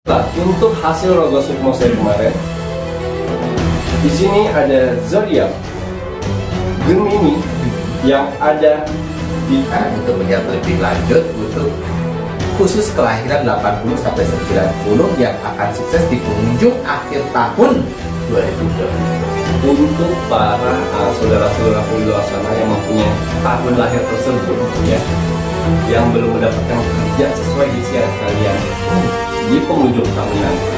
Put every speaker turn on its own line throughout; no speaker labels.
Nah, untuk hasil Rogo Sukmo saya kemarin, di sini ada zodiak Gemini yang ada di
untuk melihat lebih lanjut untuk khusus kelahiran 80 sampai 90 yang akan sukses di penghujung akhir tahun 2020.
untuk para saudara-saudaraku di luar sana yang mempunyai tahun lahir tersebut ya, yang belum mendapatkan kerja sesuai usia kalian di penghujung tahun nanti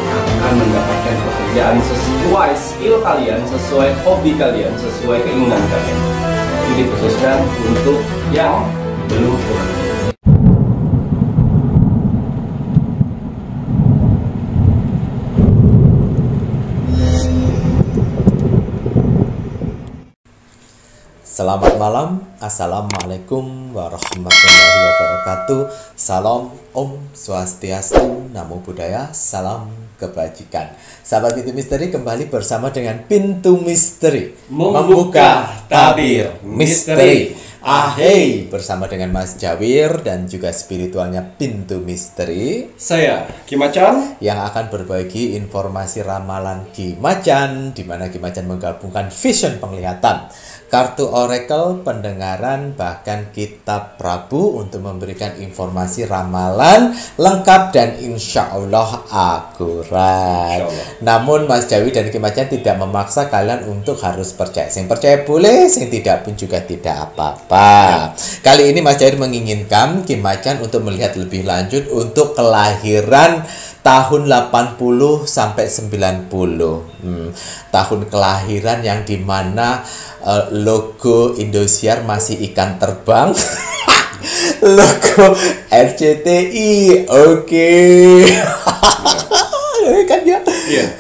akan mendapatkan pekerjaan sesuai skill kalian, sesuai hobi kalian, sesuai keinginan kalian. Ini dikhususkan untuk yang belum bekerja.
Selamat malam, Assalamualaikum warahmatullahi wabarakatuh. Salam Om Swastiastu, Namo Buddhaya, salam kebajikan. Sahabat Pintu Misteri, kembali bersama dengan Pintu Misteri, membuka tabir misteri. Ahey, bersama dengan Mas Jawir dan juga spiritualnya Pintu Misteri.
Saya Ki Macan
yang akan berbagi informasi ramalan Ki Macan, di mana Ki Macan menggabungkan vision penglihatan, kartu oracle, pendengaran, bahkan kitab Prabu untuk memberikan informasi ramalan lengkap dan insya Allah akurat. Namun Mas Jawi dan Ki Macan tidak memaksa kalian untuk harus percaya. Sing percaya boleh, sing tidak pun juga tidak apa-apa. Kali ini Mas Jawi menginginkan Ki Macan untuk melihat lebih lanjut untuk kelahiran tahun 80 sampai 90. Tahun kelahiran yang dimana logo Indosiar masih ikan terbang. Logo RCTI, oke. Kan ya? Yeah.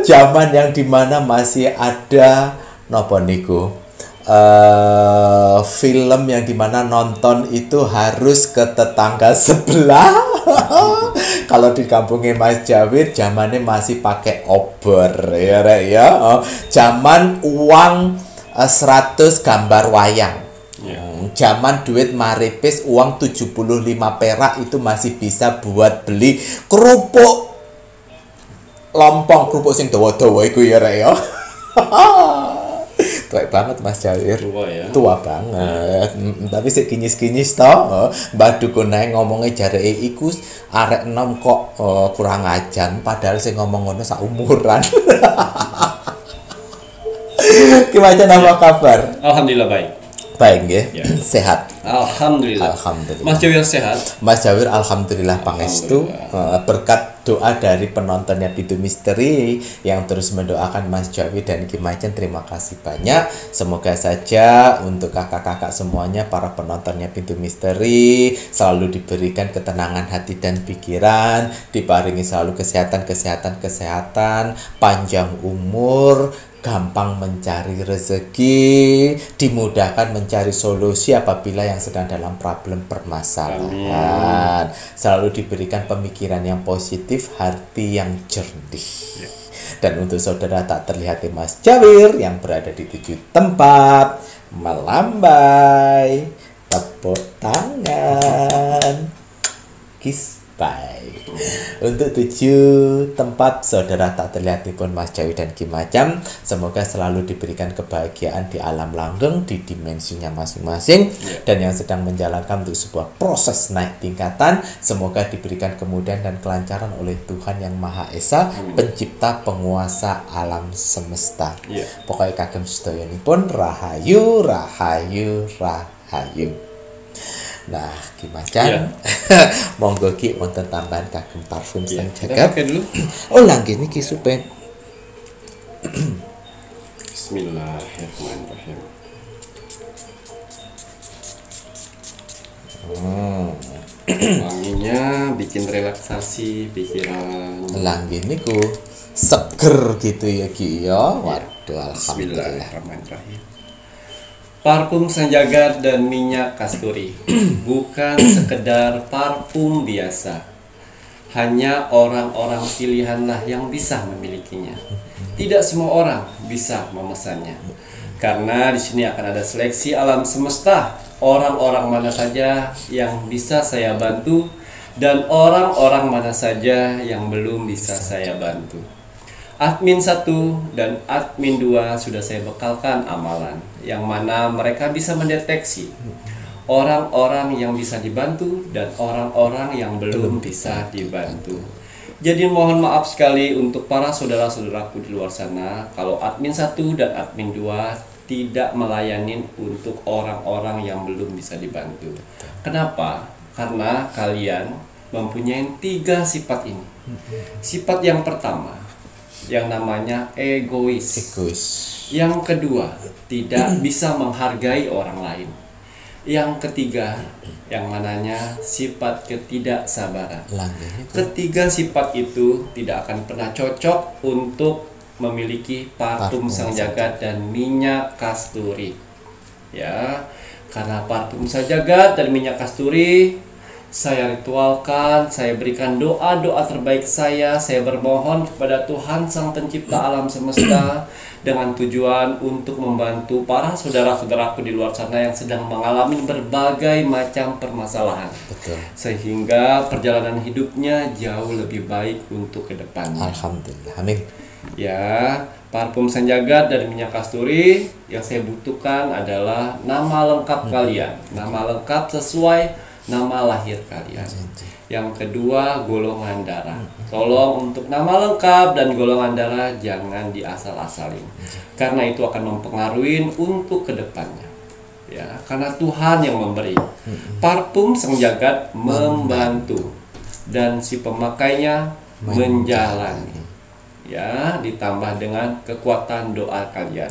Zaman yang dimana masih ada nopo niku. Film yang dimana nonton itu harus ke tetangga sebelah. Kalau di kampungnya Mas Jawir zamannya masih pakai obor ya. Zaman uang 100 gambar wayang. Zaman duit maripis uang 75 perak itu masih bisa buat beli kerupuk lompong, kerupuk sing dawa-dawa iku ya rek ya. Tua banget Mas Jawir. Tua ya. Tua banget. Tapi sik kinyis-kinyis toh. Mbah Dukun ae ngomongnya jareke iku arek enom kok kurang ajan, padahal sing ngomong ngono sak umuran. Gimana apa kabar?
Alhamdulillah baik.
Baik ya. Sehat.
Alhamdulillah.
Alhamdulillah.
Mas Jawir sehat.
Mas Jawir alhamdulillah pangestu, berkat doa dari penontonnya Pintu Misteri yang terus mendoakan Mas Jawir dan Ki Macan. Terima kasih banyak. Semoga saja untuk kakak-kakak semuanya, para penontonnya Pintu Misteri, selalu diberikan ketenangan hati dan pikiran, diparingi selalu kesehatan, panjang umur, gampang mencari rezeki, dimudahkan mencari solusi apabila yang sedang dalam problem permasalahan. Selalu diberikan pemikiran yang positif, hati yang jernih. Dan untuk saudara tak terlihat Mas Jawir yang berada di 7 tempat, melambai, tepuk tangan, kiss bye. Untuk 7 tempat saudara tak terlihat pun Mas Jawi dan Ki Macan, semoga selalu diberikan kebahagiaan di alam langgeng, di dimensinya masing-masing. Dan yang sedang menjalankan untuk sebuah proses naik tingkatan, semoga diberikan kemudahan dan kelancaran oleh Tuhan Yang Maha Esa, pencipta penguasa alam semesta. Pokoknya kagem sedayanipun rahayu, rahayu, rahayu. Nah, Ki Macan, monggo Ki wonten tambahan kagem parfum sang jagat. Oh, langge niki supaya.
Bismillahirrahmanirrahim. Wanginya bikin relaksasi pikiran.
Langge niku seger gitu ya Ki ya. Waduh, alhamdulillah.
Bismillahirrahmanirrahim. Parfum sang jagat dan minyak kasturi bukan sekedar parfum biasa. Hanya orang-orang pilihanlah yang bisa memilikinya. Tidak semua orang bisa memesannya. Karena di sini akan ada seleksi alam semesta. Orang-orang mana saja yang bisa saya bantu dan orang-orang mana saja yang belum bisa saya bantu. Admin 1 dan admin 2 sudah saya bekalkan amalan yang mana mereka bisa mendeteksi orang-orang yang bisa dibantu dan orang-orang yang belum bisa dibantu. Jadi mohon maaf sekali untuk para saudara-saudaraku di luar sana kalau admin 1 dan admin 2 tidak melayani untuk orang-orang yang belum bisa dibantu. Kenapa? Karena kalian mempunyai 3 sifat ini. Sifat yang pertama yang namanya egois. Yang kedua, tidak bisa menghargai orang lain. Yang ketiga, yang mananya sifat ketidaksabaran. Ketiga sifat itu tidak akan pernah cocok untuk memiliki parfum sang jagat dan minyak kasturi. Ya, karena parfum sang jagat dan minyak kasturi saya ritualkan, saya berikan doa-doa terbaik saya bermohon kepada Tuhan Sang Pencipta alam semesta dengan tujuan untuk membantu para saudara-saudaraku di luar sana yang sedang mengalami berbagai macam permasalahan.
Betul.
Sehingga perjalanan hidupnya jauh lebih baik untuk ke depannya.
Alhamdulillah. Amin.
Ya, parfum sang jagat dan minyak kasturi yang saya butuhkan adalah nama lengkap kalian. Nama lengkap sesuai nama lahir kalian. Yang kedua, golongan darah. Tolong untuk nama lengkap dan golongan darah jangan diasal-asalin, karena itu akan mempengaruhi untuk kedepannya. Ya, karena Tuhan yang memberi. Parfum sang jagat membantu dan si pemakainya menjalani. Ya, ditambah dengan kekuatan doa kalian,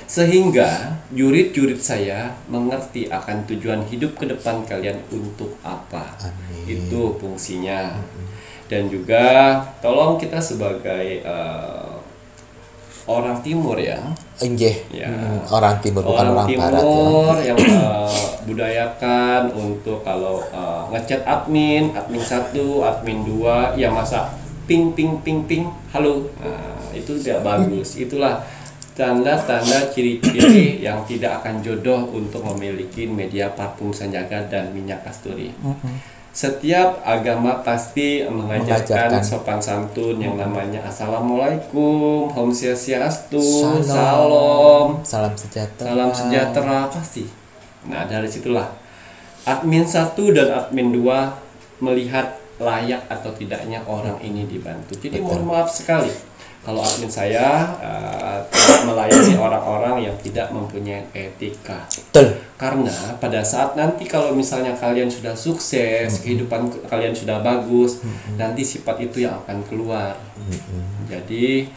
sehingga jurid-jurid saya mengerti akan tujuan hidup ke depan kalian untuk apa. Amin. Itu fungsinya. Dan juga tolong kita sebagai orang timur ya. Orang timur bukan orang barat ya. Yang budayakan untuk kalau ngechat admin 1, admin 2, ya masa ping, halo. Nah, itu tidak bagus. Itulah tanda-tanda ciri-ciri yang tidak akan jodoh untuk memiliki media parfum sang jagat dan minyak kasturi. Setiap agama pasti mengajarkan sopan santun yang namanya Assalamualaikum, Om Swastiastu, Salam sejahtera pasti. Nah, dari situlah admin 1 dan admin 2 melihat layak atau tidaknya orang ini dibantu. Jadi mohon maaf sekali kalau admin saya tidak melayani orang-orang yang tidak mempunyai etika. Karena pada saat nanti kalau misalnya kalian sudah sukses, kehidupan kalian sudah bagus, nanti sifat itu yang akan keluar. Jadi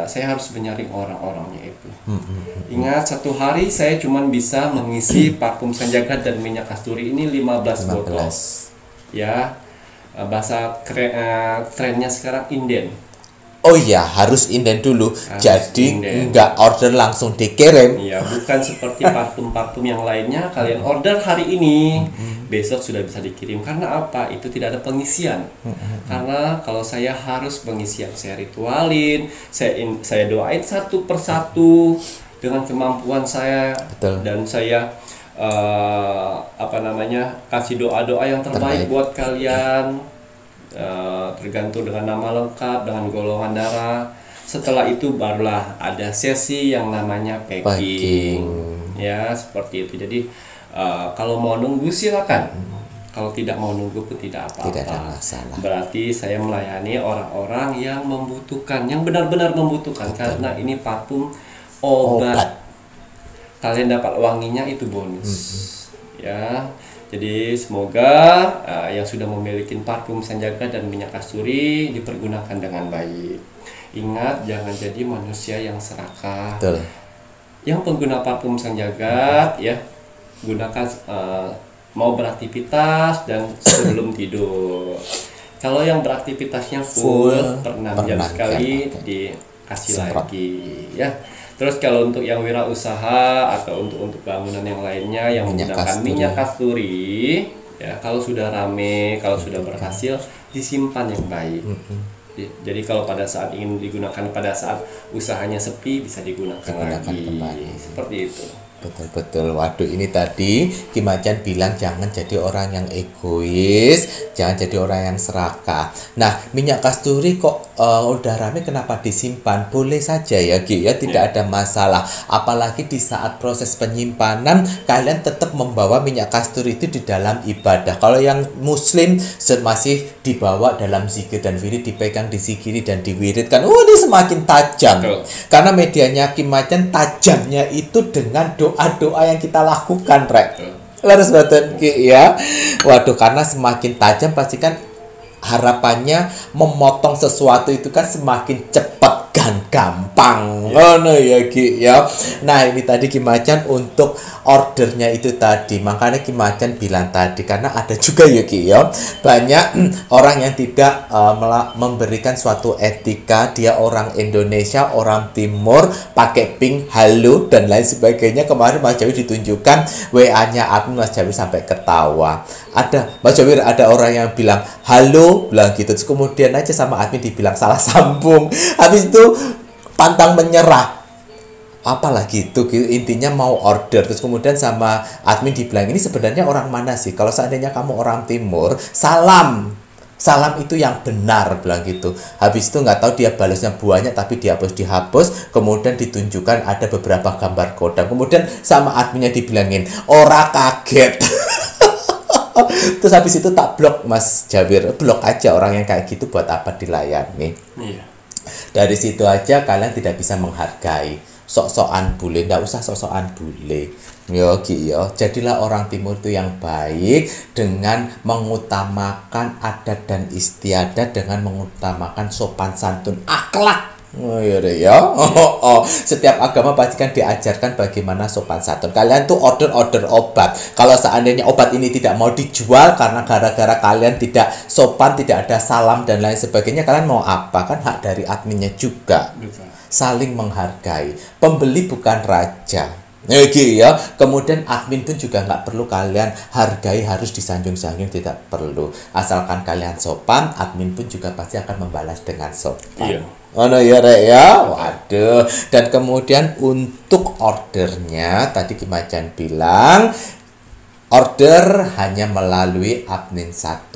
saya harus menyaring orang-orangnya itu. Ingat, satu hari saya cuma bisa mengisi parfum sang jagat dan minyak kasturi ini 15 botol. Ya, bahasa trennya sekarang inden.
Oh iya, harus inden dulu. Jadi nggak order langsung dikirim.
Iya, bukan seperti parfum-parfum yang lainnya kalian order hari ini, besok sudah bisa dikirim. Karena apa? Itu tidak ada pengisian. Karena kalau saya harus pengisian, saya ritualin, saya doain satu persatu dengan kemampuan saya.
Betul.
Dan saya kasih doa-doa yang terbaik buat kalian, tergantung dengan nama lengkap, dengan golongan darah. Setelah itu barulah ada sesi yang namanya packing. Ya, seperti itu. Jadi kalau mau nunggu silakan, kalau tidak mau nunggu pun tidak apa-apa.
Tidak ada masalah.
Berarti saya melayani orang-orang yang membutuhkan, yang benar-benar membutuhkan. Karena ini parfum obat. Kalian dapat wanginya itu bonus. Ya, jadi semoga yang sudah memiliki parfum sang jagat dan minyak kasturi dipergunakan dengan baik. Ingat, jangan jadi manusia yang serakah.
Betul.
Yang pengguna parfum sang jagat ya, gunakan mau beraktivitas dan sebelum tidur. Kalau yang beraktivitasnya full per 6 jam sekali dikasih lagi ya. Terus kalau untuk yang wirausaha atau untuk bangunan yang lainnya yang menggunakan minyak kasturi, ya kalau sudah rame, kalau sudah berhasil, disimpan yang baik. Jadi kalau pada saat ingin digunakan pada saat usahanya sepi bisa digunakan lagi. Seperti itu.
Betul-betul. Waduh, ini tadi Ki Macan bilang jangan jadi orang yang egois, jangan jadi orang yang serakah. Nah, minyak kasturi kok udah rame, kenapa disimpan? Boleh saja ya Ki ya, tidak ada masalah. Apalagi di saat proses penyimpanan kalian tetap membawa minyak kasturi itu di dalam ibadah. Kalau yang muslim masih dibawa dalam zikir dan wirid, dipegang, disikiri dan diwiridkan. Ini semakin tajam.
Betul.
Karena medianya Ki Macan tajamnya itu dengan doa-doa yang kita lakukan, Rek. Laras batin Ki ya. Waduh, karena semakin tajam pasti kan harapannya memotong sesuatu itu kan semakin cepat dan gampang. No ya Ki ya. Nah, ini tadi Ki Macan untuk ordernya itu tadi. Makanya Ki Macan bilang tadi, karena ada juga ya Ki ya, banyak orang yang tidak memberikan suatu etika. Dia orang Indonesia, orang Timur, pakai ping, halo dan lain sebagainya. Kemarin Mas Jawi ditunjukkan WA-nya admin, Mas Jawi sampai ketawa. Ada Mas Jawi, ada orang yang bilang halo, bilang gitu, terus kemudian aja sama admin dibilang salah sambung. Habis itu pantang menyerah. Apalagi itu intinya mau order, terus kemudian sama admin dibilang, ini sebenarnya orang mana sih? Kalau seandainya kamu orang Timur, salam itu yang benar, bilang gitu. Habis itu nggak tahu dia balasnya banyak tapi dihapus, kemudian ditunjukkan ada beberapa gambar kodam, kemudian sama adminnya dibilangin ora kaget. Terus habis itu tak blok Mas Jawir, blok aja orang yang kayak gitu, buat apa dilayani.
Iya.
Dari situ aja kalian tidak bisa menghargai. Sok-sokan bule, nggak usah sok-sokan bule. Yo Ki yo, jadilah orang Timur itu yang baik dengan mengutamakan adat dan istiadat, dengan mengutamakan sopan santun, akhlak. Oh iya deh ya. Setiap agama pasti kan diajarkan bagaimana sopan santun. Kalian tuh order obat. Kalau seandainya obat ini tidak mau dijual karena gara-gara kalian tidak sopan, tidak ada salam dan lain sebagainya, kalian mau apa? Kan hak dari adminnya juga. Saling menghargai. Pembeli bukan raja. Ya, kemudian admin pun juga nggak perlu kalian hargai, harus disanjung-sanjung, tidak perlu. Asalkan kalian sopan, admin pun juga pasti akan membalas dengan sopan.
Iya.
Oh no ya Rek ya. Waduh. Dan kemudian untuk ordernya tadi Ki Macan bilang order hanya melalui admin 1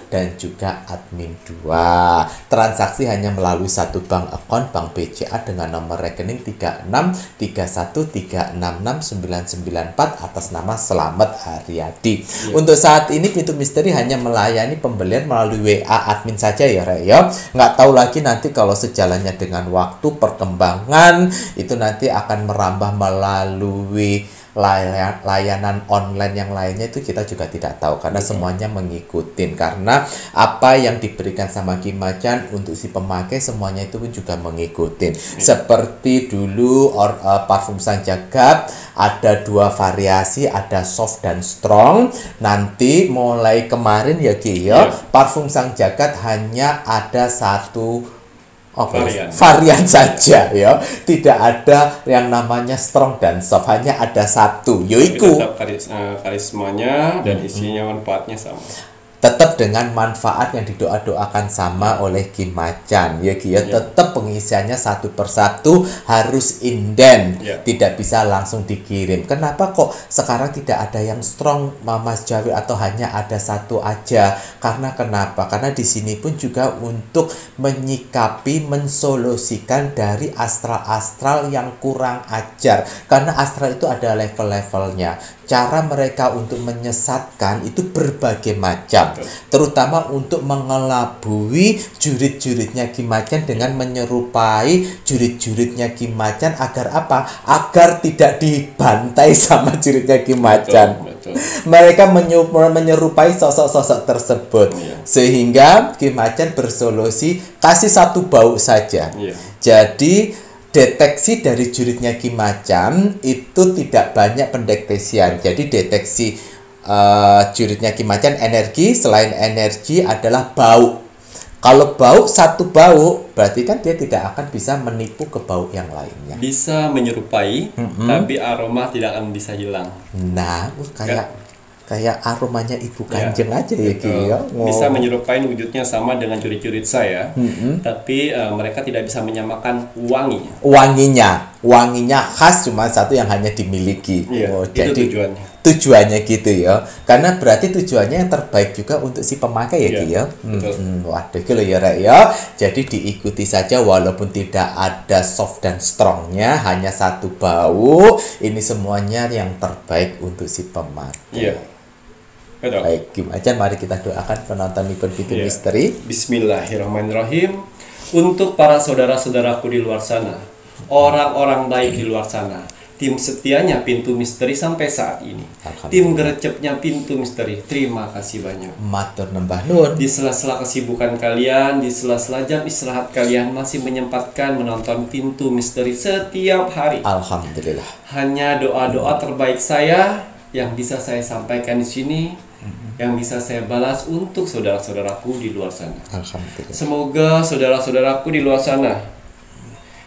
dan juga admin 2. Transaksi hanya melalui satu bank account, bank BCA dengan nomor rekening 3631366994 atas nama Selamat Haryadi. Untuk saat ini Pintu Misteri hanya melayani pembelian melalui WA admin saja ya Rek ya. Nggak tahu lagi nanti kalau sejalannya dengan waktu perkembangan itu nanti akan merambah melalui layanan online yang lainnya, itu kita juga tidak tahu karena semuanya mengikutin, karena apa yang diberikan sama Ki Macan untuk si pemakai semuanya itu pun juga mengikutin. Seperti dulu parfum Sang Jagat ada 2 variasi, ada soft dan strong. Nanti mulai kemarin ya Ki ya, parfum Sang Jagat hanya ada satu varian saja ya, tidak ada yang namanya strong dan soft, hanya ada satu, yaitu
tetap karismanya dan isinya manfaatnya sama,
tetap dengan manfaat yang didoa-doakan sama oleh Ki Macan ya Ki ya. Tetap pengisiannya satu persatu harus inden, tidak bisa langsung dikirim. Kenapa kok sekarang tidak ada yang strong Mas Jawi, atau hanya ada satu aja? Karena kenapa? Karena di sini pun juga untuk menyikapi, mensolusikan dari astral-astral yang kurang ajar, karena astral itu ada level-levelnya. Cara mereka untuk menyesatkan itu berbagai macam, terutama untuk mengelabui jurid-juridnya Ki Macan dengan menyerupai jurid-juridnya Ki Macan. Agar apa? Agar tidak dibantai sama juridnya Ki Macan. Mereka menyerupai sosok-sosok tersebut, sehingga Ki Macan bersolusi kasih satu bau saja. Jadi deteksi dari juridnya Ki Macan itu tidak banyak pendeteksian. Jadi deteksi juridnya Ki Macan energi, selain energi adalah bau. Kalau bau, satu bau, berarti kan dia tidak akan bisa menipu ke bau yang lainnya.
Bisa menyerupai, tapi aroma tidak akan bisa hilang.
Nah, kayak aromanya Ibu Kanjeng aja ya Ki ya.
Bisa menyerupai wujudnya sama dengan jurid-jurid saya, tapi mereka tidak bisa menyamakan wanginya.
wanginya khas cuma satu yang hanya dimiliki.
Iya,
Oh,
itu
jadi tujuannya gitu ya. Karena berarti tujuannya yang terbaik juga untuk si pemakai ya,
Iya,
Ki ya.
betul.
Waduh, gitu ya, Rek ya. Jadi diikuti saja walaupun tidak ada soft dan strongnya, hanya satu bau. Ini semuanya yang terbaik untuk si pemakai.
Iya. Betul.
Baik, gimana? Mari kita doakan penonton Nikon Pintu
Iya.
Misteri.
Bismillahirrahmanirrahim. Untuk para saudara-saudaraku di luar sana, orang-orang baik di luar sana, tim setianya Pintu Misteri sampai saat ini, tim gerecepnya Pintu Misteri, terima kasih banyak.
Matur nembah nuwun.
Di sela-sela kesibukan kalian, di sela-sela jam istirahat kalian masih menyempatkan menonton Pintu Misteri setiap hari.
Alhamdulillah.
Hanya doa-doa terbaik saya yang bisa saya sampaikan di sini, yang bisa saya balas untuk saudara-saudaraku di luar sana.
Alhamdulillah.
Semoga saudara-saudaraku di luar sana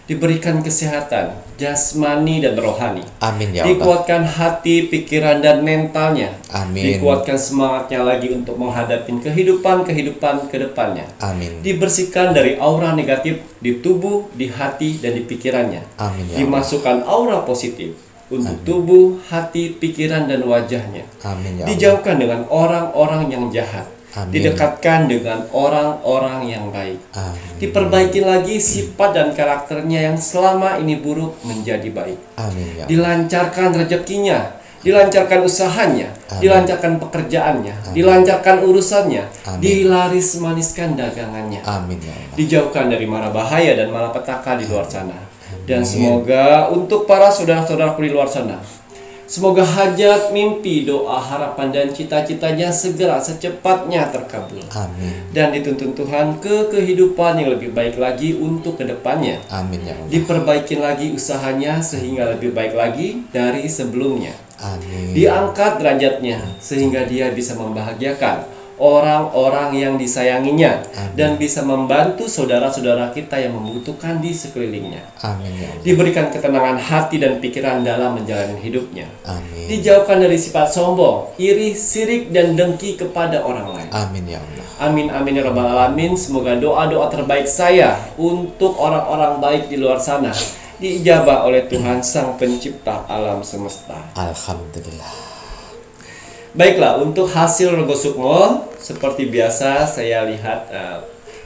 diberikan kesehatan jasmani dan rohani.
Amin ya Allah.
Dikuatkan hati, pikiran, dan mentalnya.
Amin.
Dikuatkan semangatnya lagi untuk menghadapi kehidupan ke depannya.
Amin.
Dibersihkan dari aura negatif di tubuh, di hati, dan di pikirannya.
Amin ya Allah.
Dimasukkan aura positif untuk tubuh, hati, pikiran, dan wajahnya.
Amin ya Allah.
Dijauhkan dengan orang-orang yang jahat.
Amin.
Didekatkan dengan orang-orang yang baik.
Amin.
Diperbaiki lagi sifat dan karakternya yang selama ini buruk menjadi baik.
Amin ya Allah.
Dilancarkan rezekinya, dilancarkan usahanya,
Amin.
dilancarkan pekerjaannya, dilancarkan urusannya,
Amin.
dilaris maniskan dagangannya.
Amin ya Allah.
Dijauhkan dari mara bahaya dan malapetaka di luar sana. Dan semoga untuk para saudara-saudaraku di luar sana, semoga hajat, mimpi, doa, harapan, dan cita-citanya segera secepatnya terkabul.
Amin.
Dan dituntun Tuhan ke kehidupan yang lebih baik lagi untuk kedepannya.
Amin ya Allah.
Diperbaikin lagi usahanya sehingga lebih baik lagi dari sebelumnya.
Amin.
Diangkat derajatnya sehingga dia bisa membahagiakan orang-orang yang disayanginya.
Amin.
Dan bisa membantu saudara-saudara kita yang membutuhkan di sekelilingnya.
Amin ya Allah.
Diberikan ketenangan hati dan pikiran dalam menjalani hidupnya.
Amin.
Dijauhkan dari sifat sombong, iri, sirik, dan dengki kepada orang lain.
Amin ya Allah.
Amin amin ya rabbal alamin. Semoga doa-doa terbaik saya untuk orang-orang baik di luar sana diijabah oleh Tuhan Sang Pencipta alam semesta.
Alhamdulillah.
Baiklah, untuk hasil Rego Sukmo, seperti biasa saya lihat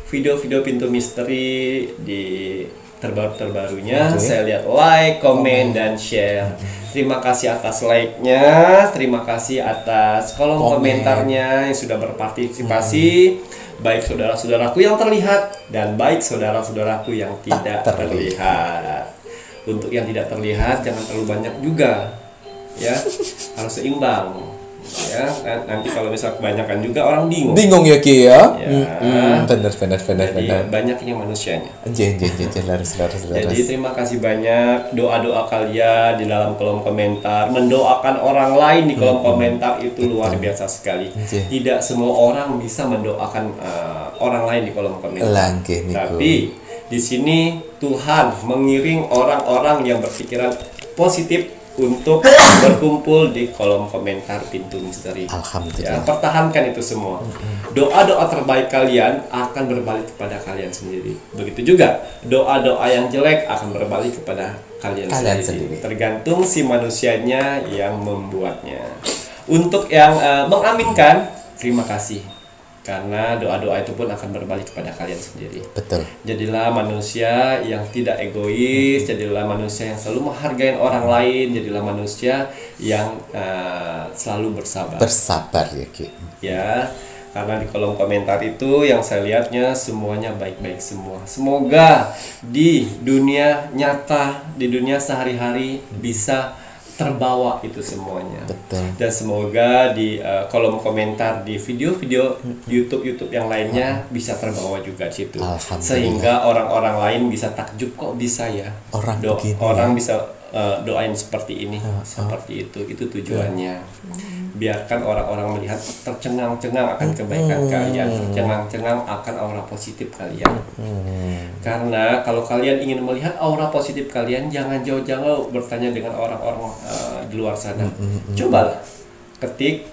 video-video Pintu Misteri di terbarunya.
Oke.
Saya lihat like, komen, dan share. Terima kasih atas like-nya, terima kasih atas kolom
Komen.
komentarnya yang sudah berpartisipasi. Baik saudara-saudaraku yang terlihat dan baik saudara-saudaraku yang tidak terlihat. Untuk yang tidak terlihat jangan terlalu banyak juga, ya, harus seimbang. Ya, nanti kalau misal kebanyakan juga orang bingung.
Bingung ya Ki ya?
Ya.
Benar.
Jadi banyaknya manusianya.
Anjing, laris.
Jadi terima kasih banyak doa-doa kalian di dalam kolom komentar, mendoakan orang lain di kolom komentar itu luar biasa sekali. Tidak semua orang bisa mendoakan orang lain di kolom komentar.
Langkeh niku.
Tapi di sini Tuhan mengiring orang-orang yang berpikiran positif untuk berkumpul di kolom komentar Pintu Misteri.
Alhamdulillah.
Ya, pertahankan itu semua. Doa-doa terbaik kalian akan berbalik kepada kalian sendiri. Begitu juga doa-doa yang jelek akan berbalik kepada kalian sendiri. Tergantung si manusianya yang membuatnya. Untuk yang mengaminkan, terima kasih. Karena doa-doa itu pun akan berbalik kepada kalian sendiri.
Betul.
Jadilah manusia yang tidak egois, jadilah manusia yang selalu menghargai orang lain, jadilah manusia yang selalu bersabar.
Bersabar ya Ki.
Ya, karena di kolom komentar itu yang saya lihatnya semuanya baik-baik semua. Semoga di dunia nyata, di dunia sehari-hari bisa terbawa itu semuanya.
Betul.
Dan semoga di kolom komentar di video-video YouTube yang lainnya bisa terbawa juga di situ. Sehingga orang-orang lain bisa takjub, kok bisa ya
orang
bisa doain seperti ini, seperti itu tujuannya. Biarkan orang-orang melihat tercengang-cengang akan kebaikan kalian, tercengang-cengang akan aura positif kalian. Karena kalau kalian ingin melihat aura positif kalian, jangan jauh-jauh bertanya dengan orang-orang di luar sana. Cobalah ketik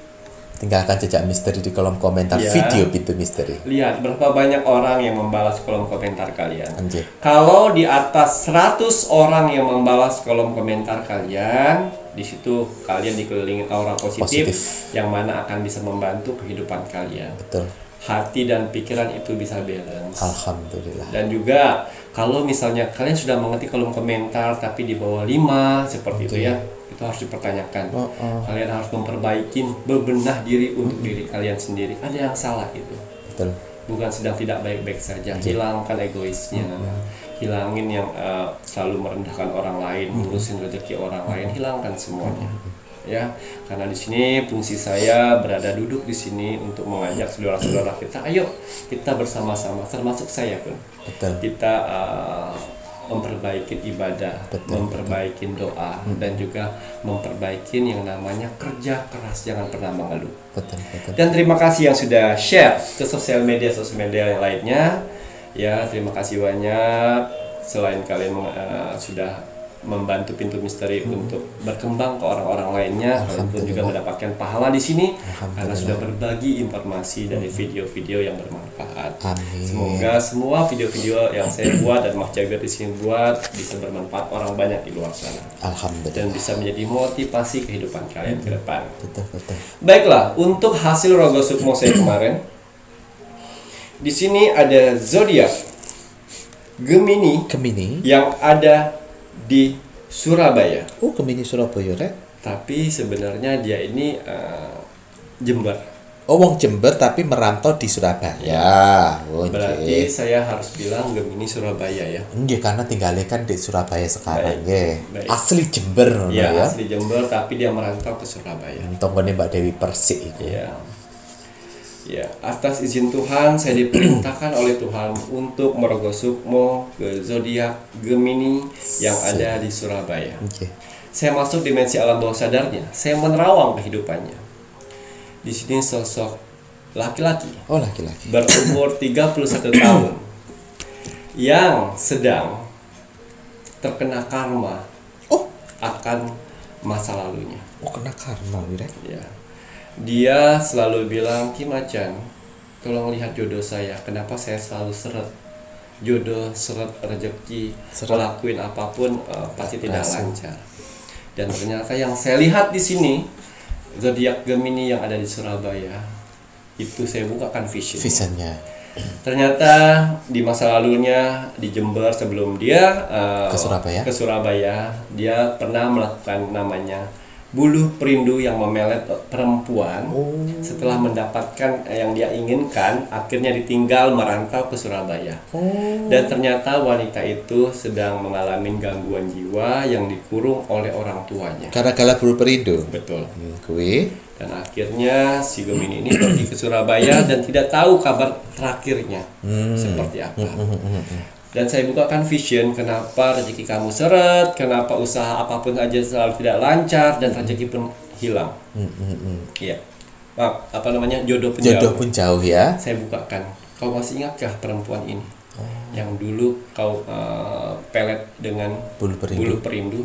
Tinggalkan jejak misteri di kolom komentar
Ya.
video Pintu Misteri.
Lihat berapa banyak orang yang membalas kolom komentar kalian.
Anjir.
Kalau di atas 100 orang yang membalas kolom komentar kalian, di situ kalian dikelilingi aura positif, yang mana akan bisa membantu kehidupan kalian.
Betul.
Hati dan pikiran itu bisa balance.
Alhamdulillah.
Dan juga kalau misalnya kalian sudah mengerti kolom komentar tapi di bawah 5 seperti itu ya, itu harus dipertanyakan. Kalian harus memperbaiki, bebenah diri untuk diri kalian sendiri. Ada yang salah itu.
Betul.
Bukan sedang tidak baik-baik saja. Hilangkan egoisnya. Hilangin yang selalu merendahkan orang lain, ngurusin rezeki orang lain, hilangkan semuanya. Ya, karena di sini fungsi saya berada duduk di sini untuk mengajak saudara-saudara kita, ayo kita bersama-sama, termasuk saya pun.
Betul.
Kita memperbaiki ibadah, memperbaiki doa, dan juga memperbaiki yang namanya kerja keras, jangan pernah mengeluh.
Betul.
Dan terima kasih yang sudah share ke sosial media yang lainnya. Ya, terima kasih banyak. Selain kalian sudah membantu Pintu Misteri untuk berkembang ke orang-orang lainnya, kalian pun juga mendapatkan pahala di sini karena sudah berbagi informasi dari video-video yang bermanfaat.
Amin.
Semoga semua video-video yang saya buat dan Mas Jagar di sini buat bisa bermanfaat orang banyak di luar sana.
Alhamdulillah.
Dan bisa menjadi motivasi kehidupan kalian ke depan.
Betul.
Baiklah, untuk hasil Rogo Sukmo saya kemarin, di sini ada zodiak Gemini yang ada di Surabaya.
Oh, Gemini Surabaya, Rek.
Tapi sebenarnya dia ini Jember.
Oh, wong Jember tapi merantau di Surabaya. Oh,
Berarti saya harus bilang Gemini Surabaya ya.
Nggih, karena tinggalnya kan di Surabaya sekarang nggih.
Baik.
Asli Jember ngono
Ya,
ya.
asli Jember tapi dia merantau ke Surabaya.
Tonggone Mbak Dewi Persik itu.
Ya. Ya, atas izin Tuhan saya diperintahkan oleh Tuhan untuk merogoh sukmo ke zodiak Gemini yang ada di Surabaya.
Oke.
Saya masuk dimensi alam bawah sadarnya. Saya menerawang kehidupannya. Di sini sosok laki-laki.
Oh, laki-laki.
Berumur 31 tahun yang sedang terkena karma akan masa lalunya.
Oh, kena karma, Rek.
Ya. Dia selalu bilang, Ki Macan, tolong lihat jodoh saya. Kenapa saya selalu seret jodoh, seret rezeki, lakuin apapun pasti tidak lancar. Dan ternyata yang saya lihat di sini, zodiak Gemini yang ada di Surabaya, itu saya bukakan visionnya. Ternyata di masa lalunya di Jember sebelum dia ke Surabaya, dia pernah melakukan namanya buluh perindu yang memelet perempuan. Setelah mendapatkan yang dia inginkan, akhirnya ditinggal merantau ke Surabaya. Dan ternyata wanita itu sedang mengalami gangguan jiwa yang dikurung oleh orang tuanya.
Gara-gara bulu perindu.
Betul.
Kuwi.
Dan akhirnya si Gemini ini pergi ke Surabaya dan tidak tahu kabar terakhirnya seperti apa. Dan saya bukakan vision, kenapa rezeki kamu seret, kenapa usaha apapun aja selalu tidak lancar dan rezeki pun hilang. Iya. Maaf, apa namanya, jodoh pun
Jodoh pun jauh ya.
Saya bukakan. Kau masih ingatkah perempuan ini? Yang dulu kau pelet dengan bulu perindu,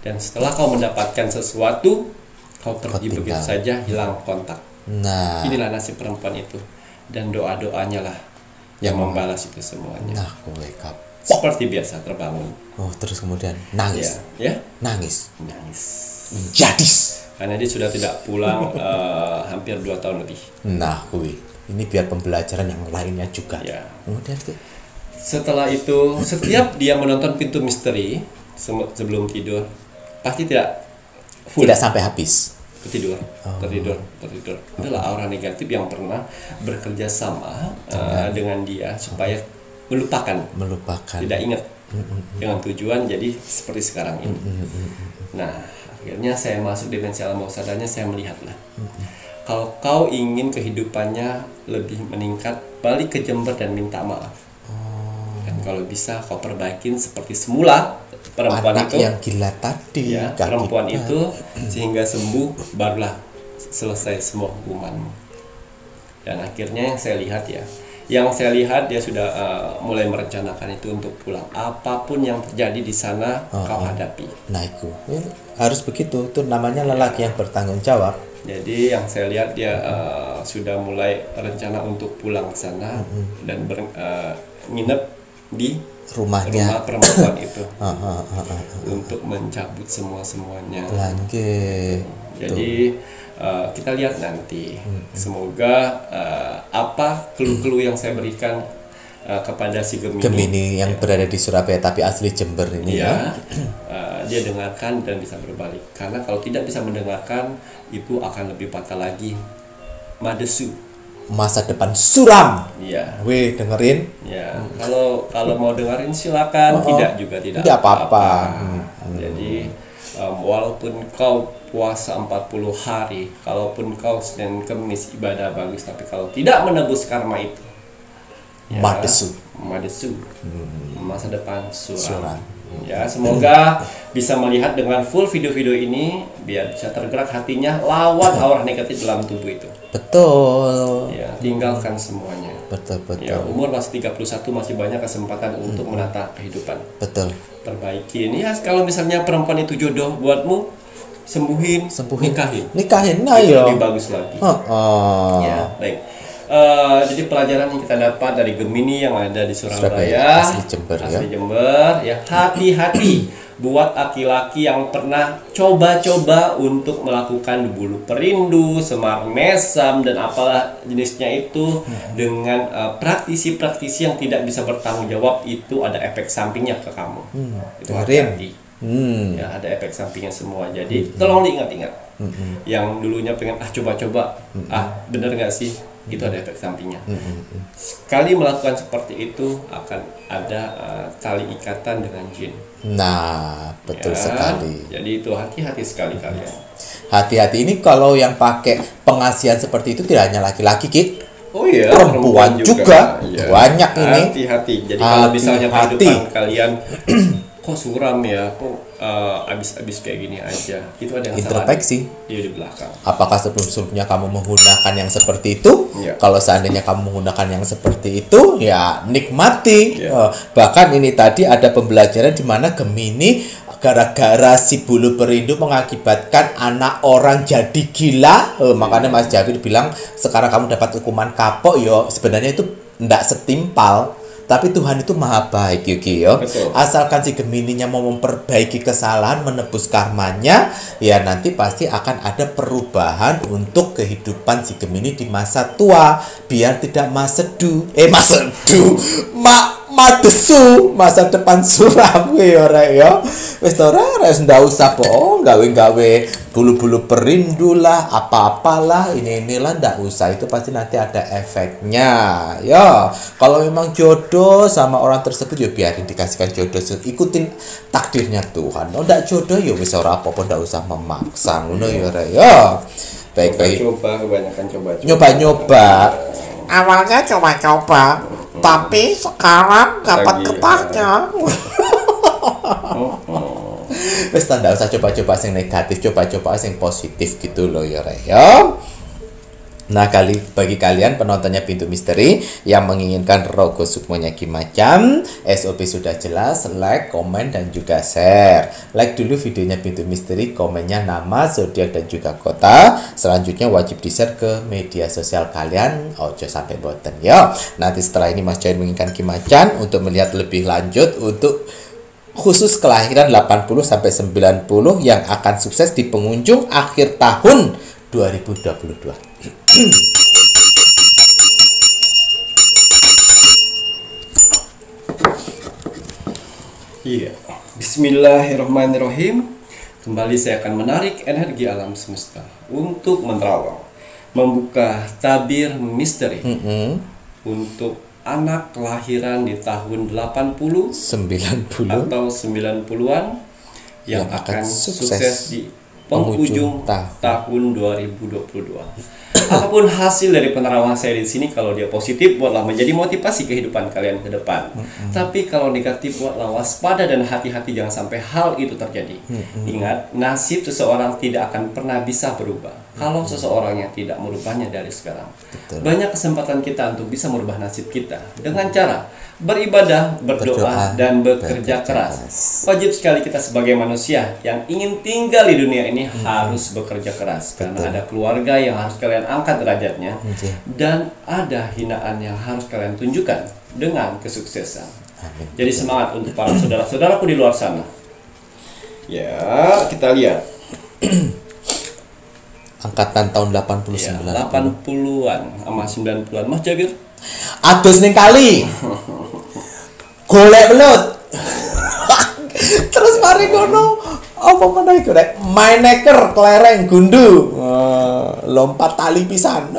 dan setelah kau mendapatkan sesuatu, kau pergi begitu saja, hilang kontak.
Nah,
inilah nasib perempuan itu, dan doa-doanya lah yang membalas itu semuanya.
Nah, kowe kapok.
Seperti biasa terbangun.
Oh, terus kemudian nangis.
Ya?
Nangis.
Jadis. Karena dia sudah tidak pulang hampir 2 tahun lebih.
Nah, kuwi. Ini biar pembelajaran yang lainnya juga.
Ya.
Kemudian
setelah itu, setiap dia menonton Pintu Misteri sebelum tidur, pasti tidak full.
Tidak sampai habis.
Tertidur. Itulah aura negatif yang pernah bekerja sama dengan dia supaya melupakan. Tidak ingat dengan tujuan jadi seperti sekarang ini. Nah, akhirnya saya masuk dimensi alam bawah sadarnya, saya melihatlah. Kalau kau ingin kehidupannya lebih meningkat, balik ke Jember dan minta maaf. Dan kalau bisa kau perbaikin seperti semula. Perempuan
anak
itu
yang gila tadi
ya, perempuan itu sehingga sembuh, barulah selesai semua hukumanmu. Dan akhirnya yang saya lihat dia sudah mulai merencanakan itu untuk pulang. Apapun yang terjadi di sana kau hadapi.
Nah, itu harus begitu. Itu namanya lelaki yang bertanggung jawab.
Jadi yang saya lihat dia sudah mulai rencana untuk pulang ke sana dan nginep di
Rumahnya.
rumah perempuan itu untuk mencabut semuanya.
Langge.
Jadi kita lihat nanti. Semoga apa clue-clue yang saya berikan kepada si
Gemini yang berada di Surabaya tapi asli Jember ini ya.
Dia dengarkan dan bisa berbalik. Karena kalau tidak bisa mendengarkan, itu akan lebih fatal lagi. Madesu.
Masa depan suram.
Iya.
Weh, dengerin?
Ya, kalau mau dengerin silakan, tidak juga tidak
apa-apa.
Jadi walaupun kau puasa 40 hari, kalaupun kau Senin Kemis ibadah bagus, tapi kalau tidak menebus karma itu, ya, madesu. Masa depan suram. Ya, semoga bisa melihat dengan full video-video ini biar bisa tergerak hatinya lawan aura negatif dalam tubuh itu.
Betul.
Ya, tinggalkan semuanya.
Betul.
Ya, umur masih 31, masih banyak kesempatan untuk menata kehidupan.
Betul.
Perbaiki ini ya, kalau misalnya perempuan itu jodoh buatmu, sembuhin. Nikahin.
Nah,
itu
yo.
lebih bagus lagi. Ya, baik. Jadi pelajaran yang kita dapat dari Gemini yang ada di Surabaya,
asli Jember,
ya hati-hati buat laki-laki yang pernah coba-coba untuk melakukan bulu perindu, semar mesam dan apalah jenisnya itu dengan praktisi-praktisi yang tidak bisa bertanggung jawab, itu ada efek sampingnya ke kamu. Itu hati-hati. Ya, ada efek sampingnya semua. Jadi tolong diingat-ingat. Yang dulunya pengen coba-coba, bener nggak sih? Itu ada efek sampingnya. Sekali melakukan seperti itu akan ada tali ikatan dengan jin.
Nah, betul sekali.
Jadi itu hati-hati sekali kalian.
Hati-hati ini kalau yang pakai pengasihan seperti itu tidak hanya laki-laki, Kit.
Oh iya,
perempuan juga.
Ya.
Banyak ini.
Hati-hati. Jadi kalau misalnya kehidupan kalian kok suram ya, kok abis kayak gini aja, itu ada yang
introspeksi
di belakang.
Apakah sebelumnya kamu menggunakan yang seperti itu? Kalau seandainya kamu menggunakan yang seperti itu, ya nikmati. Bahkan ini tadi ada pembelajaran di mana Gemini gara-gara si bulu perindu mengakibatkan anak orang jadi gila. Makanya Mas Javid bilang sekarang kamu dapat hukuman kapok. Yo, sebenarnya itu ndak setimpal. Tapi Tuhan itu maha baik, Yuki, yo. Asalkan si Gemininya mau memperbaiki kesalahan, menebus karmanya, ya nanti pasti akan ada perubahan untuk kehidupan si Gemini di masa tua, biar tidak madesu, masa depan suram ya rek ya. Wis ora ndak usah gawe bulu-bulu perindu lah, apa-apalah, inilah ndak usah, itu pasti nanti ada efeknya. Ya, kalau memang jodoh sama orang tersebut ya biarin dikasihkan jodoh, ikutin takdirnya Tuhan. Ndak jodoh ya wis ora apa-apa, ndak usah memaksa ngono ya rek ya. Baik-baik. Nyoba-nyoba. Awalnya coba-coba, tapi sekarang dapat getahnya. Wes ndak usah coba-coba sing negatif, coba-coba sing positif gitu loh ya rek ya. Nah, bagi kalian penontonnya Pintu Misteri yang menginginkan Rogo Sukmonya Kimacam, SOP sudah jelas, like, komen, dan juga share. Like dulu videonya Pintu Misteri, komennya nama, zodiak, dan juga kota. Selanjutnya wajib di-share ke media sosial kalian, ojo sampai boten ya. Nanti setelah ini Mas Join menginginkan Kimacam untuk melihat lebih lanjut untuk khusus kelahiran 80 sampai 90 yang akan sukses di pengunjung akhir tahun 2022.
Iya. Bismillahirrahmanirrahim. Kembali saya akan menarik energi alam semesta untuk menerawang, membuka tabir misteri untuk anak kelahiran di tahun 80,
90
atau 90-an yang akan sukses di penghujung tahun 2022. Apapun hasil dari penerawangan saya di sini, kalau dia positif buatlah menjadi motivasi kehidupan kalian ke depan. Tapi kalau negatif buatlah waspada dan hati-hati jangan sampai hal itu terjadi. Ingat, nasib seseorang tidak akan pernah bisa berubah. kalau seseorang yang tidak merubahnya dari sekarang.
Betul.
Banyak kesempatan kita untuk bisa merubah nasib kita dengan cara beribadah, berdoa, dan bekerja keras. Wajib sekali kita sebagai manusia yang ingin tinggal di dunia ini harus bekerja keras. Karena ada keluarga yang harus kalian angkat derajatnya, dan ada hinaan yang harus kalian tunjukkan dengan kesuksesan.
Amin.
Jadi semangat untuk para saudara-saudaraku di luar sana. Ya, kita lihat.
Angkatan tahun 89.
Ya, 80-an sama 90-an. Mas Jabir?
Adus ning kali. Golek belut. Terus mari ngono apa meneh golek Maneker kelereng gundu. Lompat tali pisan.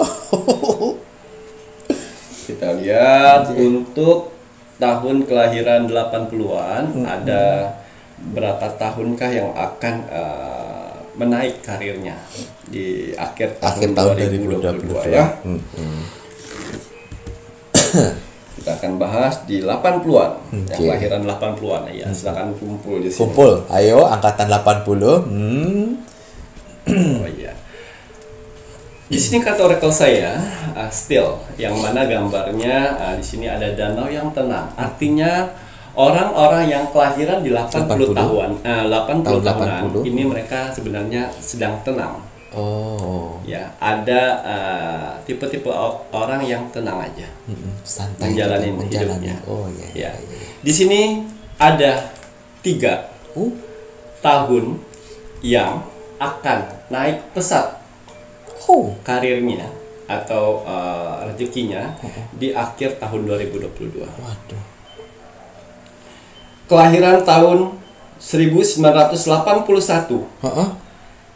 Kita lihat untuk tahun kelahiran 80-an ada berapa tahunkah yang akan menaik karirnya di akhir tahun 2022 ya. Kita akan bahas di 80-an, yang kelahiran 80-an ya. Silakan kumpul di sini.
Kumpul, ayo angkatan 80.
Oh iya. Di sini kata oracle saya still, yang mana gambarnya di sini ada danau yang tenang. Artinya orang-orang yang kelahiran di 80 tahunan ini mereka sebenarnya sedang tenang.
Oh.
Ya, ada tipe-tipe orang yang tenang aja.
Santai
menjalani
gitu,
hidupnya.
Oh iya.
Ya. Di sini ada 3 tahun yang akan naik pesat karirnya atau rezekinya di akhir tahun 2022.
Waduh.
Kelahiran tahun 1981,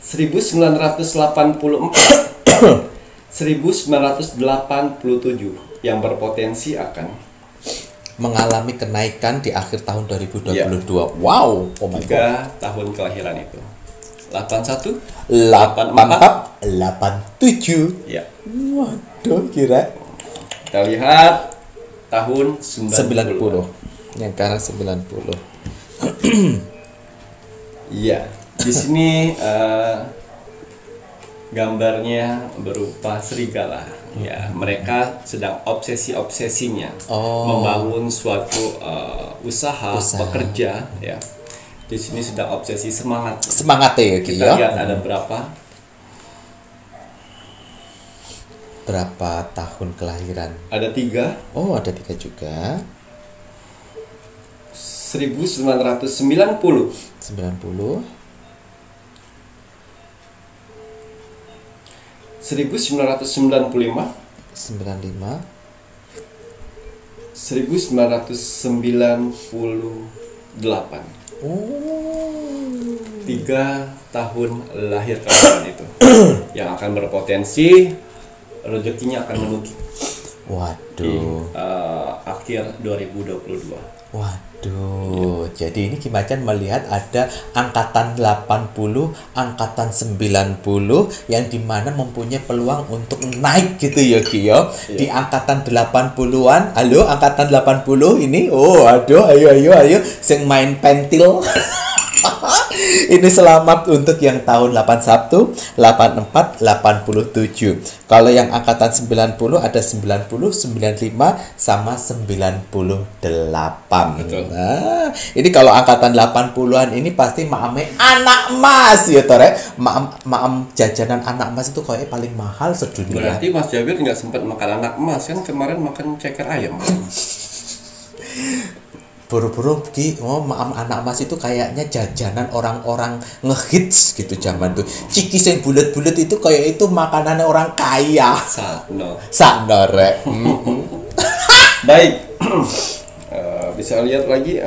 1984, 1987 yang berpotensi akan
mengalami kenaikan di akhir tahun 2022. Wow, oh my god.
3 tahun kelahiran itu. 81,
84, 87.
Ya.
Waduh, kira
Kita lihat tahun 90.
90. Yang sekarang 90.
Iya. Di sini gambarnya berupa serigala. Ya, mereka sedang obsesi-obsesinya membangun suatu usaha, bekerja. Ya, di sini sedang obsesi semangat.
Semangat ya,
Kita lihat ada
berapa tahun kelahiran?
Ada 3.
Oh, ada 3 juga.
1990.
90.
1995.
95.
1998.
Oh.
3 tahun lahir kalian itu yang akan berpotensi rezekinya akan menukik di
Waduh.
akhir 2022.
Waduh, jadi ini Kimacan melihat ada angkatan 80, angkatan 90 yang dimana mempunyai peluang untuk naik gitu ya Ki ya. Di angkatan 80-an, halo angkatan 80 ini, oh aduh ayo sing main pentil. Ini selamat untuk yang tahun 81, 84, 87. Kalau yang angkatan 90 ada 90, 95 sama 98.
Betul.
Nah, ini kalau angkatan 80-an ini pasti maame anak emas ya tore. Maam jajanan anak emas itu kayaknya paling mahal sedunia.
Berarti Mas Jabir nggak sempat makan anak emas kan, kemarin makan ceker ayam.
Buru-buru Ki, maam anak emas itu kayaknya jajanan orang-orang ngehits gitu zaman tuh. Cikis yang bulat-bulat itu kayak itu makanannya orang kaya. Sakno rek.
Baik. Bisa lihat lagi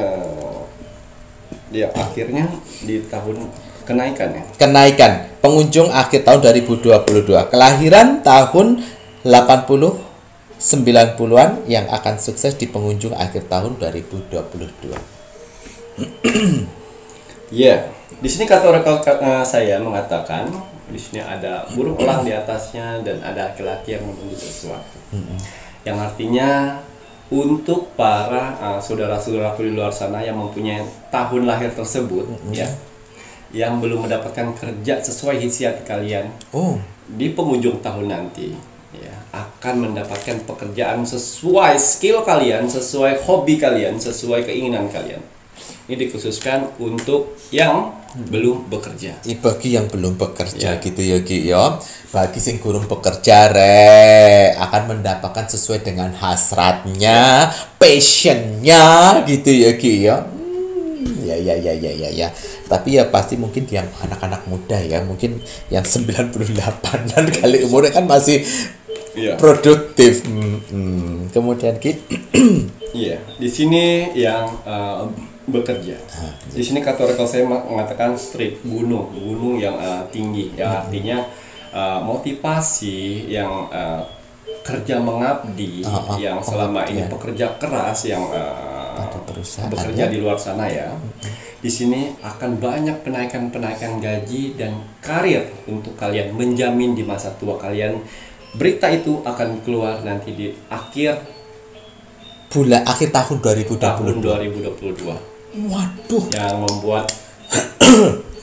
dia akhirnya di tahun kenaikan ya.
Kenaikan pengunjung akhir tahun 2022. Kelahiran tahun 80 90-an yang akan sukses di pengunjung akhir tahun 2022.
Ya, di sini kata oracle saya mengatakan di sini ada burung elang di atasnya dan ada laki-laki yang menunggu sesuatu. Yang artinya untuk para saudara-saudaraku di luar sana yang mempunyai tahun lahir tersebut ya, yang belum mendapatkan kerja sesuai isi hati kalian. di penghujung tahun nanti ya akan mendapatkan pekerjaan sesuai skill kalian, sesuai hobi kalian, sesuai keinginan kalian. Ini dikhususkan untuk yang belum bekerja.
Bagi yang belum bekerja gitu ya Ki ya. Bagi sing kurang bekerja rek akan mendapatkan sesuai dengan hasratnya, passionnya gitu ya Ki ya. Ya. Tapi ya pasti mungkin yang anak-anak muda ya, mungkin yang 98-an kali umurnya kan masih produktif. Kemudian Ki.
Iya, di sini yang bekerja. Di sini kata rekal saya mengatakan street, gunung yang tinggi, ya artinya motivasi yang kerja mengabdi, yang selama ini pekerja keras, yang bekerja di luar sana ya. Di sini akan banyak penaikan gaji dan karir untuk kalian, menjamin di masa tua kalian. Berita itu akan keluar nanti di akhir tahun 2022.
Waduh,
yang membuat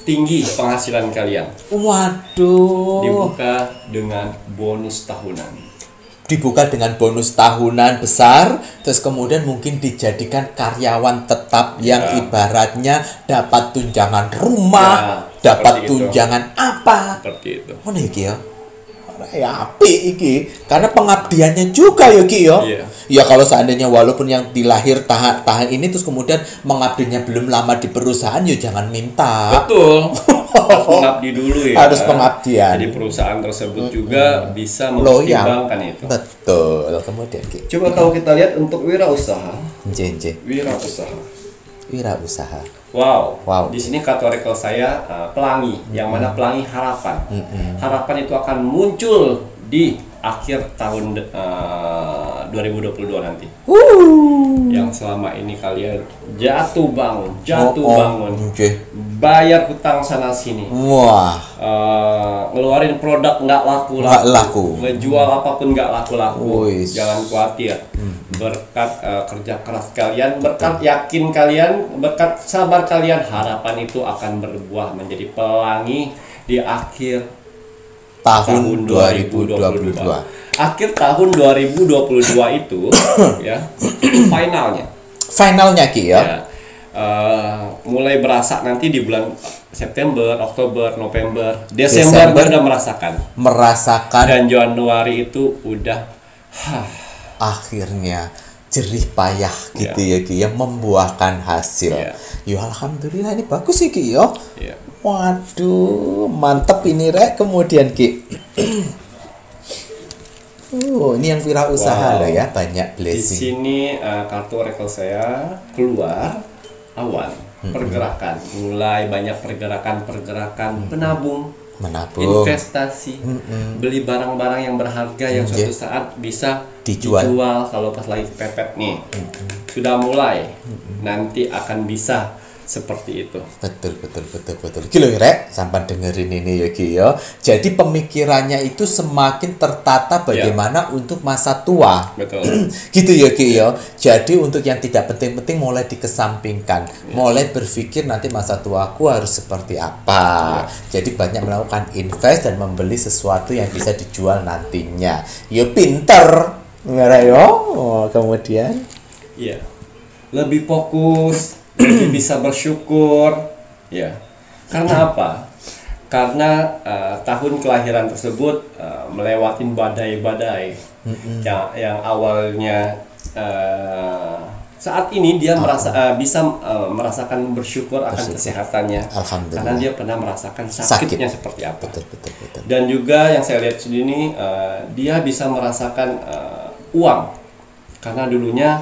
tinggi penghasilan kalian.
Waduh.
Dibuka dengan bonus tahunan
besar, terus kemudian mungkin dijadikan karyawan tetap yang ibaratnya dapat tunjangan rumah, dapat tunjangan apa?
Seperti itu.
Mana iki ya? Ya api iki karena pengabdiannya juga ya Ki ya. Ya kalau seandainya walaupun yang dilahir tahun ini terus kemudian mengabdinya belum lama di perusahaan ya jangan minta.
Betul. Harus mengabdi dulu ya.
Harus pengabdian.
Jadi perusahaan tersebut juga bisa mempertimbangkan itu.
Betul. Kemudian Ki.
Coba kalau kita lihat untuk wirausaha.
Wirausaha.
Wow. Di sini kata oracle saya pelangi, yang mana pelangi harapan. Harapan itu akan muncul di akhir tahun 2022 nanti. Yang selama ini kalian jatuh bangun, bayar hutang sana sini. Ngeluarin produk nggak laku. Ngejual apapun nggak laku. Jangan khawatir. Berkat kerja keras kalian, berkat yakin kalian, berkat sabar kalian, harapan itu akan berbuah menjadi pelangi di akhir tahun 2022. Akhir tahun 2022 itu ya finalnya Ki ya. Mulai berasa nanti di bulan September, Oktober, November, Desember udah merasakan dan Januari itu udah
akhirnya jerih payah gitu ya Ki ya, membuahkan hasil. Ya alhamdulillah ini bagus sih Ki ya. Waduh, mantep ini rek. Kemudian Ki. Ini yang wirausaha loh ya, banyak blessing.
Di sini kartu oracle saya keluar awan, pergerakan, mulai banyak pergerakan menabung, investasi, beli barang-barang yang berharga yang suatu saat bisa dijual kalau pas lagi pepet nih. Sudah mulai, nanti akan bisa seperti itu.
Betul. Gila rek, sampai dengerin ini ya Ki ya. Jadi pemikirannya itu semakin tertata bagaimana untuk masa tua.
Betul.
Gitu ya Ki ya. Jadi untuk yang tidak penting-penting mulai dikesampingkan. Mulai berpikir nanti masa tuaku harus seperti apa. Jadi banyak melakukan invest dan membeli sesuatu yang bisa dijual nantinya. Ya pinter. Ngerti ya. Kemudian
lebih fokus, lebih bisa bersyukur ya. Karena apa? Karena tahun kelahiran tersebut melewati badai-badai yang awalnya saat ini dia bisa merasakan bersyukur akan kesehatannya. Karena dia pernah merasakan sakitnya seperti apa.
Betul.
Dan juga yang saya lihat di sini dia bisa merasakan uang. Karena dulunya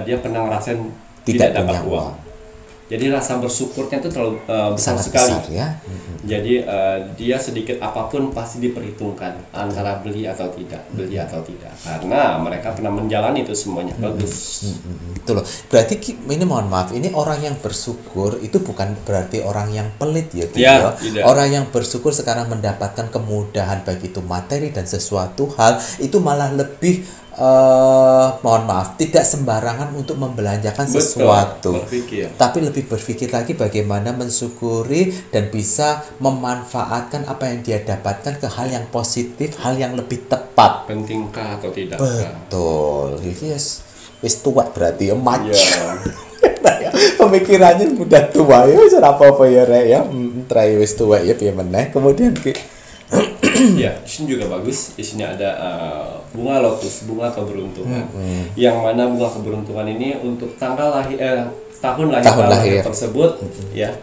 dia pernah ngerasain tidak dapat uang. Jadi rasa bersyukurnya itu terlalu besar sekali.
Ya.
Jadi dia sedikit apapun pasti diperhitungkan antara beli atau tidak. Karena mereka pernah menjalani itu semuanya. Bagus.
Betul loh. Berarti ini mohon maaf, ini orang yang bersyukur itu bukan berarti orang yang pelit ya. Orang yang bersyukur sekarang mendapatkan kemudahan baik itu materi dan sesuatu hal itu malah lebih mohon maaf, tidak sembarangan untuk membelanjakan
Betul,
sesuatu,
berpikir.
tapi lebih berpikir lagi bagaimana mensyukuri dan bisa memanfaatkan apa yang dia dapatkan ke hal yang positif, hal yang lebih tepat.
Pentingkah atau tidak?
Betul. Yes. Wis tua berarti ya mac.
Ya.
Pemikirannya udah tua ya, wis ora apa-apa ya rek ya. Trai wis tua ya piye meneh. Kemudian
Ya, di sini juga bagus. Di sini ada bunga lotus, bunga keberuntungan. Yang mana bunga keberuntungan ini untuk tanggal lahir, tahun lahir tersebut, ya,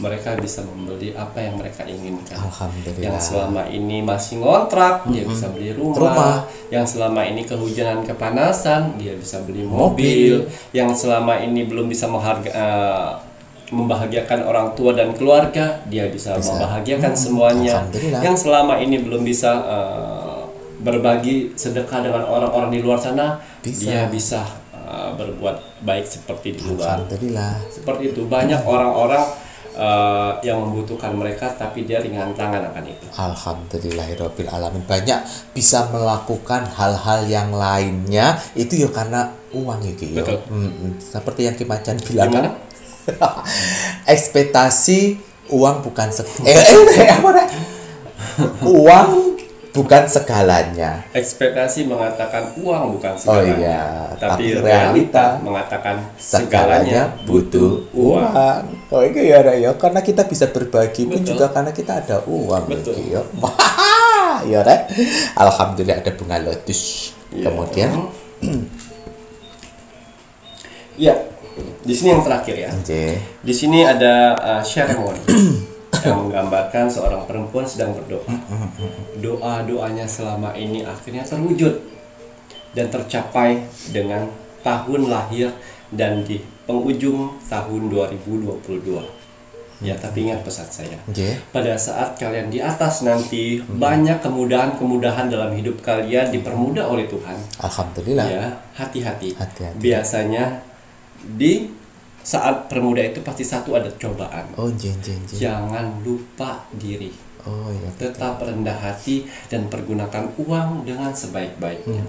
mereka bisa membeli apa yang mereka inginkan.
Alhamdulillah.
Yang selama ini masih ngontrak, dia bisa beli rumah. Yang selama ini kehujanan, kepanasan, dia bisa beli mobil. Yang selama ini belum bisa membahagiakan orang tua dan keluarga, dia bisa membahagiakan semuanya. Yang selama ini belum bisa berbagi sedekah dengan orang-orang di luar sana, dia bisa berbuat baik seperti di luar.
Alhamdulillah.
Seperti itu, banyak orang-orang yang membutuhkan mereka, tapi dia ringan tangan akan itu.
Alhamdulillahirabbil alamin. Banyak bisa melakukan hal-hal yang lainnya itu ya karena uang ya.
Betul.
Seperti yang Kimacan bilang.
Gimana?
Ekspektasi uang bukan uang bukan segalanya.
Ekspektasi mengatakan uang bukan
Oh
segalanya.
iya,
Tapi realita mengatakan segalanya butuh uang.
Oh iya ya, karena kita bisa berbagi pun
Betul.
juga karena kita ada uang.
Betul.
Ya. Ya Rek. Alhamdulillah ada bunga lotus.
Ya.
Kemudian
Ya, di sini yang terakhir ya. Di sini ada ceremony yang menggambarkan seorang perempuan sedang berdoa. Doa-doanya selama ini akhirnya terwujud dan tercapai dengan tahun lahir dan di penghujung tahun 2022. Ya, tapi ingat pesan saya. Pada saat kalian di atas nanti, banyak kemudahan-kemudahan dalam hidup kalian dipermudah oleh Tuhan.
Alhamdulillah.
Ya, hati-hati.
Hati-hati.
Biasanya di saat permuda itu pasti satu ada cobaan.
Oh,
Jangan lupa diri.
Oh ya.
Tetap rendah hati dan pergunakan uang dengan sebaik-baiknya.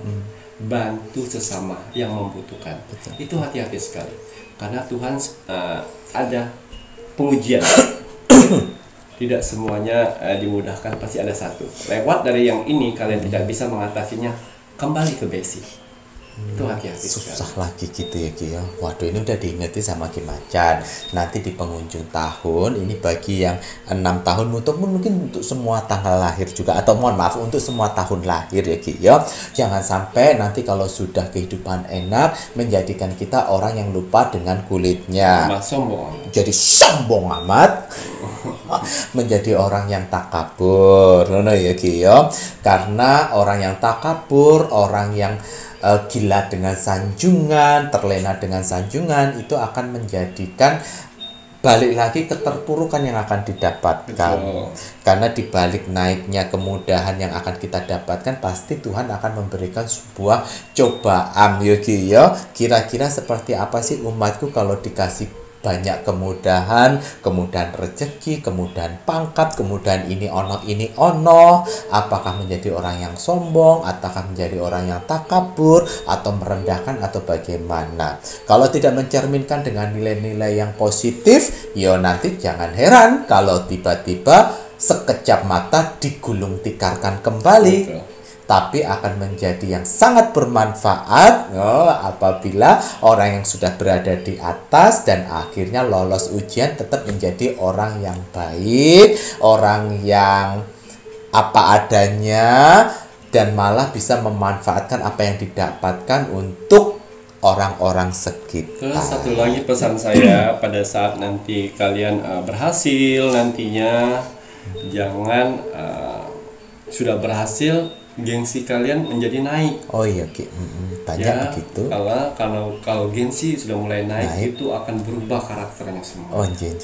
Bantu sesama yang membutuhkan. Itu hati-hati sekali. Karena Tuhan ada pengujian. Tidak semuanya dimudahkan, pasti ada satu. Lewat dari yang ini kalian tidak bisa mengatasinya, kembali ke basic. Itu hati-hati
Susah
sekali.
lagi gitu ya Ki ya. Waduh, ini udah diingetin sama Ki Macan. Nanti di pengunjung tahun ini bagi yang 6 tahun mungkin untuk semua tanggal lahir juga, atau mohon maaf untuk semua tahun lahir ya Ki ya. Jangan sampai nanti kalau sudah kehidupan enak menjadikan kita orang yang lupa dengan kulitnya.
Sombong.
Jadi sombong amat. Menjadi orang yang takabur. Ngono ya Ki ya. Karena orang yang takabur, orang yang gila dengan sanjungan, terlena dengan sanjungan, itu akan menjadikan balik lagi keterpurukan yang akan didapatkan.
Betul.
Karena dibalik naiknya kemudahan yang akan kita dapatkan, pasti Tuhan akan memberikan sebuah cobaan. Ya, kira-kira seperti apa sih umatku kalau dikasih banyak kemudahan rezeki, kemudahan pangkat, kemudahan ini ono, apakah menjadi orang yang sombong, ataukah menjadi orang yang takabur, atau merendahkan, atau bagaimana? Kalau tidak mencerminkan dengan nilai-nilai yang positif, ya nanti jangan heran kalau tiba-tiba sekejap mata digulung tikarkan kembali.
Betul.
Tapi akan menjadi yang sangat bermanfaat apabila orang yang sudah berada di atas dan akhirnya lolos ujian tetap menjadi orang yang baik, orang yang apa adanya, dan malah bisa memanfaatkan apa yang didapatkan untuk orang-orang sekitar.
Terus satu lagi pesan saya pada saat nanti kalian berhasil nantinya, jangan sudah berhasil gengsi kalian menjadi naik.
Oh iya Ki, banyak begitu.
Kalau gengsi sudah mulai naik, itu akan berubah karakternya semua.
Oh jen.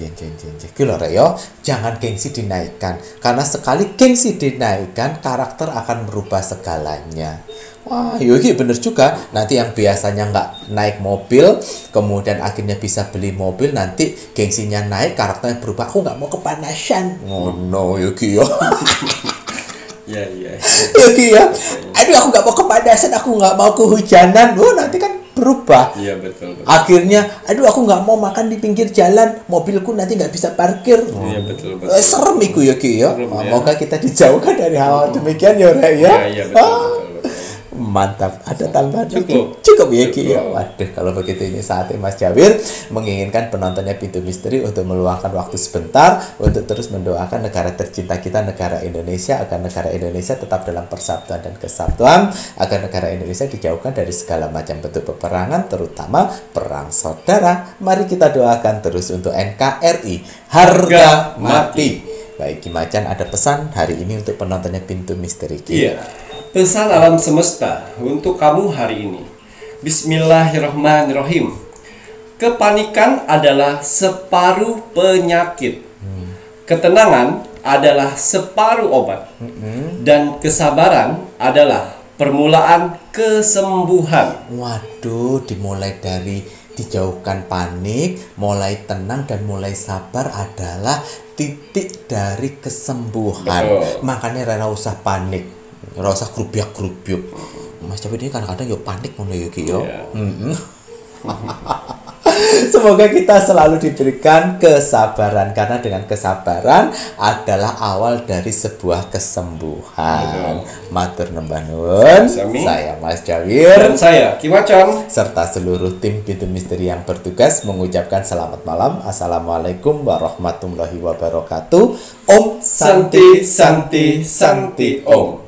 Kilo yo, jangan gengsi dinaikkan. Karena sekali gengsi dinaikkan, karakter akan merubah segalanya. Wah, Yogi bener juga. Nanti yang biasanya nggak naik mobil, kemudian akhirnya bisa beli mobil, nanti gengsinya naik, karakternya berubah. Aku nggak mau kepanasan. Oh no, Yogi yo.
Iya.
Ya Ki ya. Aduh aku nggak mau kepanasan, aku nggak mau kehujanan. Oh nanti kan berubah.
Iya betul.
Akhirnya, aduh aku nggak mau makan di pinggir jalan, mobilku nanti nggak bisa parkir.
Iya betul.
Serem iku ya Ki ya.
Serem, ya.
Moga kita dijauhkan dari hal demikian ya Rek ya.
Iya betul.
Mantap, ada tambahan
Cukup
ya Ki ya. Waduh, kalau begitu ini saatnya Mas Jawir menginginkan penontonnya Pintu Misteri untuk meluangkan waktu sebentar untuk terus mendoakan negara tercinta kita, negara Indonesia, agar negara Indonesia tetap dalam persatuan dan kesatuan, agar negara Indonesia dijauhkan dari segala macam bentuk peperangan, terutama perang saudara. Mari kita doakan terus untuk NKRI harga mati. Baik Ki Macan, ada pesan hari ini untuk penontonnya Pintu Misteri Ki?
Iya. Pesan alam semesta untuk kamu hari ini. Bismillahirrahmanirrahim. Kepanikan adalah separuh penyakit. Ketenangan adalah separuh obat. Dan kesabaran adalah permulaan kesembuhan.
Waduh, dimulai dari dijauhkan panik, mulai tenang dan mulai sabar adalah titik dari kesembuhan.
Betul.
Makanya rela usah panik. Ora usah grubyuk-grubyuk. Mas Jawir ini kadang-kadang yo panik ngono yo Ki yo. Semoga kita selalu diberikan kesabaran, karena dengan kesabaran adalah awal dari sebuah kesembuhan. Matur nembah nuwun. Saya Mas Jawir
Dan saya Ki Macan
serta seluruh tim Pintu Misteri yang bertugas mengucapkan selamat malam. Assalamualaikum warahmatullahi wabarakatuh. Om
Santi Santi Santi Om.